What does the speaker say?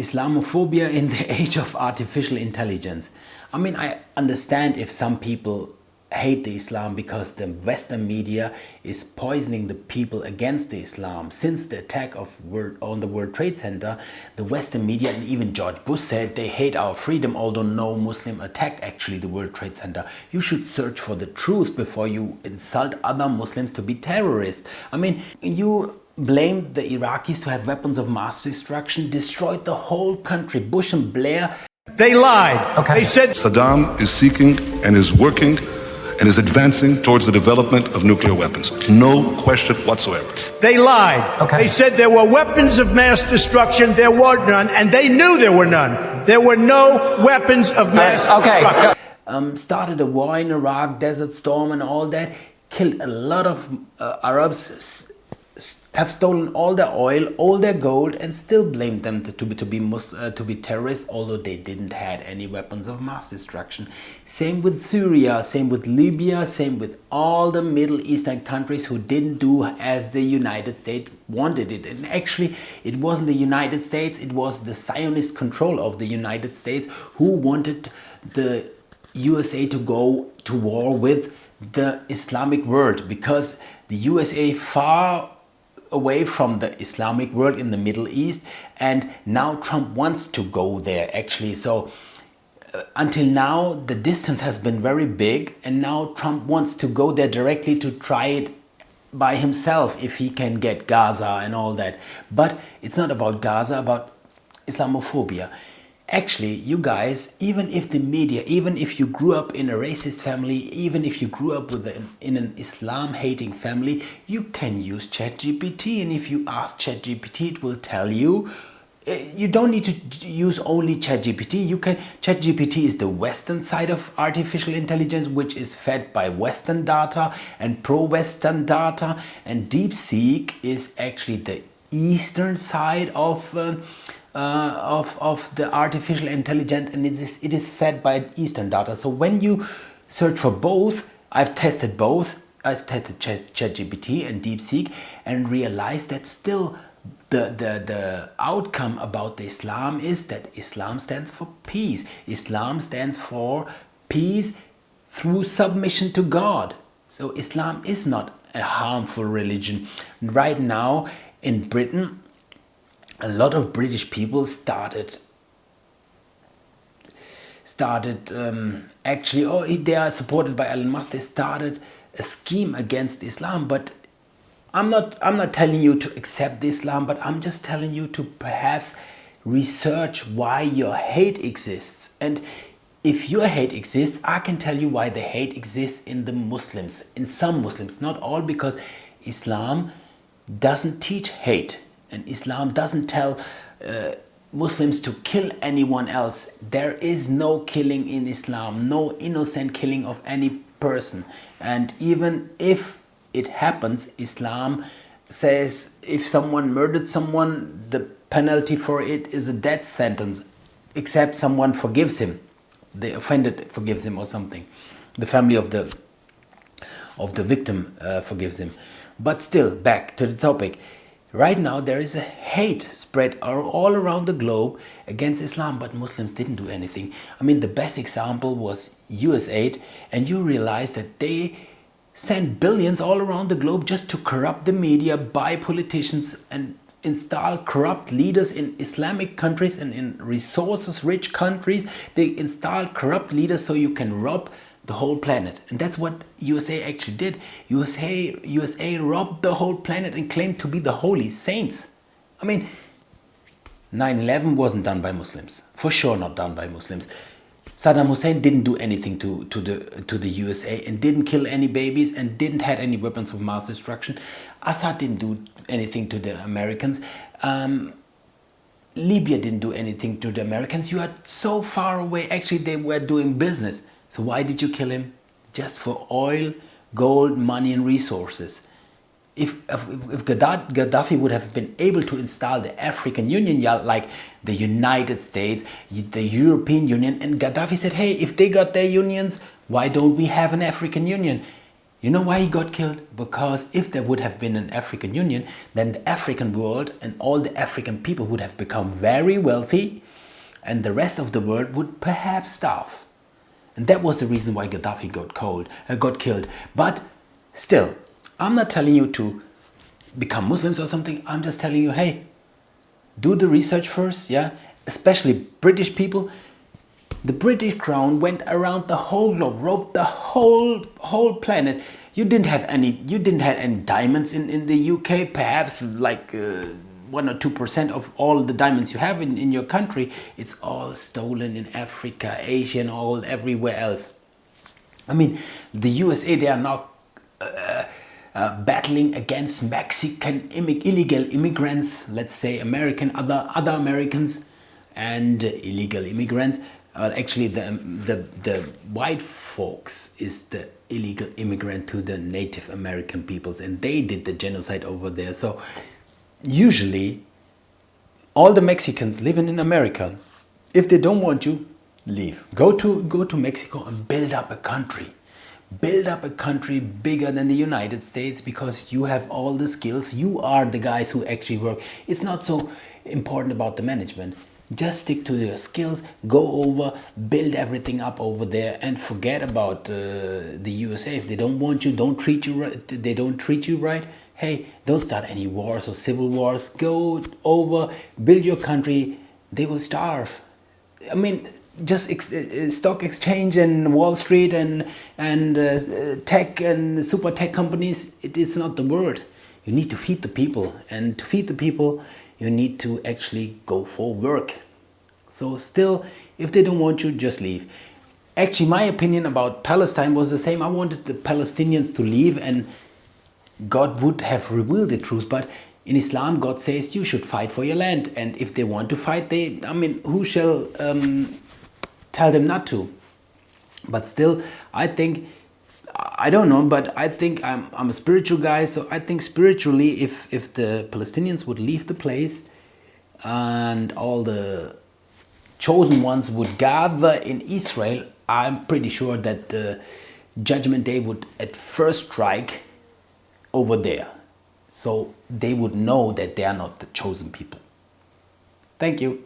Islamophobia in the age of artificial intelligence. I mean, I understand if some people hate the Islam because the Western media is poisoning the people against the Islam. Since the attack on the World Trade Center, the Western media and even George Bush said they hate our freedom, although no Muslim attacked actually the World Trade Center. You should search for the truth before you insult other Muslims to be terrorists. I mean, you blamed the Iraqis to have weapons of mass destruction, destroyed the whole country. Bush and Blair. They lied. Okay. They said Saddam is seeking and is working and is advancing towards the development of nuclear weapons. No question whatsoever. They lied. Okay. They said there were weapons of mass destruction. There were none, and they knew there were none. There were no weapons of mass destruction. Started a war in Iraq, Desert Storm and all that. Killed a lot of Arabs, have stolen all their oil, all their gold, and still blamed them to be terrorists, although they didn't had any weapons of mass destruction. Same with Syria, same with Libya, same with all the Middle Eastern countries who didn't do as the United States wanted it. And actually, it wasn't the United States, it was the Zionist control of the United States who wanted the USA to go to war with the Islamic world, because the USA far away from the Islamic world in the Middle East, and now Trump wants to go there actually. So until now the distance has been very big, and now Trump wants to go there directly to try it by himself if he can get Gaza and all that. But it's not about Gaza, about Islamophobia. Actually, you guys, even if the media, even if you grew up in a racist family, even if you grew up in an Islam-hating family, you can use ChatGPT. And if you ask ChatGPT, it will tell you. You don't need to use only ChatGPT. ChatGPT is the Western side of artificial intelligence, which is fed by Western data and pro-Western data. And DeepSeek is actually the Eastern side of the artificial intelligence, and it is fed by Eastern data. So when you search for both, I've tested both. I've tested ChatGPT and DeepSeek and realized that still the outcome about the Islam is that Islam stands for peace. Islam stands for peace through submission to God. So Islam is not a harmful religion. Right now in Britain, a lot of British people started actually, they are supported by Elon Musk. They started a scheme against Islam. But I'm not telling you to accept Islam, but I'm just telling you to perhaps research why your hate exists. And if your hate exists, I can tell you why the hate exists in the Muslims, in some Muslims, not all, because Islam doesn't teach hate. And Islam doesn't tell Muslims to kill anyone else. There is no killing in Islam, no innocent killing of any person. And even if it happens, Islam says if someone murdered someone, the penalty for it is a death sentence, except someone forgives him. The offended forgives him or something. The family of the victim forgives him. But still, back to the topic. Right now there is a hate spread all around the globe against Islam, but Muslims didn't do anything. I mean, the best example was USAID, and you realize that they send billions all around the globe just to corrupt the media, buy politicians and install corrupt leaders in Islamic countries and in resources-rich countries. They install corrupt leaders so you can rob the whole planet. And that's what USA actually did. USA robbed the whole planet and claimed to be the holy saints. I mean, 9/11 wasn't done by Muslims. For sure not done by Muslims. Saddam Hussein didn't do anything to the USA and didn't kill any babies and didn't have any weapons of mass destruction. Assad didn't do anything to the Americans. Libya didn't do anything to the Americans. You are so far away. Actually, they were doing business. So why did you kill him? Just for oil, gold, money and resources. If Gaddafi would have been able to install the African Union, like the United States, the European Union, and Gaddafi said, hey, if they got their unions, why don't we have an African Union? You know why he got killed? Because if there would have been an African Union, then the African world and all the African people would have become very wealthy, and the rest of the world would perhaps starve. And that was the reason why Gaddafi got killed. But still, I'm not telling you to become Muslims or something. I'm just telling you, hey, do the research first, yeah? Especially British people. The British crown went around the whole globe, roved the whole planet. You didn't have any diamonds in the UK, perhaps like 1 or 2% of all the diamonds you have in your country. It's all stolen in Africa, Asia, and everywhere else. I mean, the USA, they are now battling against Mexican illegal immigrants, let's say other Americans and illegal immigrants. Actually, the white folks is the illegal immigrant to the Native American peoples, and they did the genocide over there. So usually all the Mexicans living in America, if they don't want you, leave. Go to Mexico and build up a country. Build up a country bigger than the United States, because you have all the skills. You are the guys who actually work. It's not so important about the management. Just stick to your skills, go over, build everything up over there, and forget about the USA. If they don't want you, they don't treat you right, hey, don't start any wars or civil wars. Go over, build your country. They will starve. I mean, just stock exchange and Wall Street and tech and super tech companies, it's not the world. You need to feed the people, and to feed the people, you need to actually go for work. So still, if they don't want you, just leave. Actually, my opinion about Palestine was the same. I wanted the Palestinians to leave and God would have revealed the truth. But in Islam, God says you should fight for your land. And if they want to fight, who shall tell them not to? But still, I think, I don't know, but I think I'm a spiritual guy. So I think spiritually, if the Palestinians would leave the place and all the chosen ones would gather in Israel, I'm pretty sure that the Judgment Day would at first strike over there. So they would know that they are not the chosen people. Thank you.